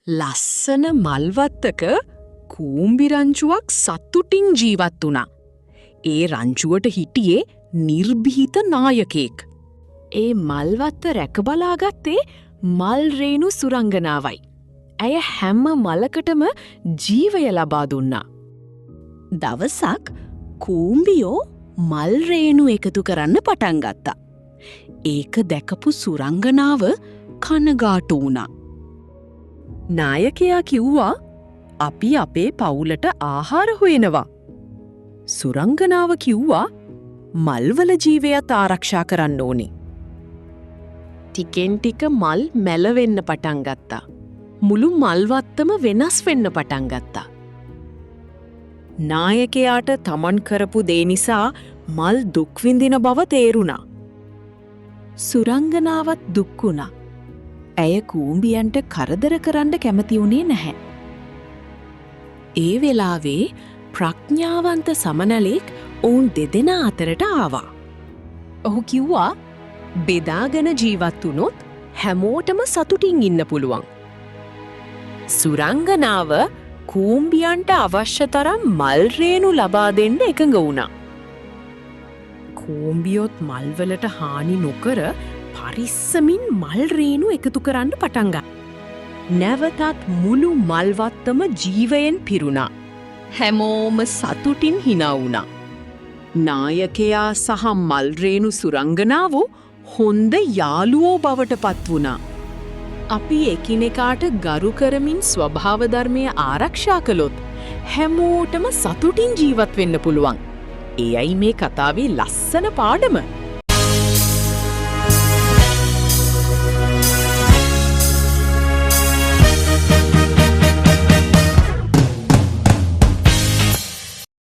ලස්සන මල්වත්තක කූම්බි රංචුවක් සතුටින් ජීවත් වුණා. ඒ රංචුවට හිටියේ නිර්භීත නායකයෙක්. ඒ මල්වත්ත රැකබලාගත්තේ මල් රේණු සුරංගනාවයි. ඇය හැම මලකටම ජීවය ලබා දුන්නා. දවසක් කූම්බියෝ මල් රේණු එකතු කරන්න පටන් ගත්තා. ඒක දැකපු සුරංගනාව කනගාටු වුණා. නායකයා කිව්වා අපි අපේ පවුලට ආහාර හොයනවා. සුරංගනාව කිව්වා මල්වල ජීවයත් ආරක්ෂා කරන්න ඕනේ. ටිකෙන් ටික මල් මැලවෙන්න පටන් ගත්තා. මුළු මල්වත්තම වෙනස් වෙන්න පටන් ගත්තා. නායකයාට තමන් කරපු දේ නිසා මල් දුක් විඳින බව තේරුණා. සුරංගනාවත් දුක් වුණා. ඇය කූඹියන්ට කරදර කරන්න කැමති වුණේ නැහැ. ඒ වෙලාවේ ප්‍රඥාවන්ත සමනලෙක් ඔවුන් දෙදෙනා අතරට ආවා. ඔහු කිව්වා බෙදාගෙන ජීවත් වුණොත් හැමෝටම සතුටින් ඉන්න පුළුවන්. සුරංගනාව කූම්බියන්ට අවශ්‍ය තරම් මල් රේණු ලබා දෙන්න එකඟ වුණා. කූම්බියොත් මල්වලට හානි නොකර පරිස්සමින් මල් රේණු එකතු කරන්න පටන් ගත්තා. නැවතත් මුළු මල්වත්තම ජීවයෙන් පිරුණා. හැමෝම සතුටින් hina වුණා. නායකයා සහ මල් රේණු සුරංගනාවෝ හොඳ යාළුවෝ බවට පත් වුණා. අපි එකිනෙකාට ගරු කරමින් ස්වභාව ධර්මය ආරක්ෂා කළොත් හැමෝටම සතුටින් ජීවත් වෙන්න පුළුවන්. එයයි මේ කතාවේ ලස්සන පාඩම.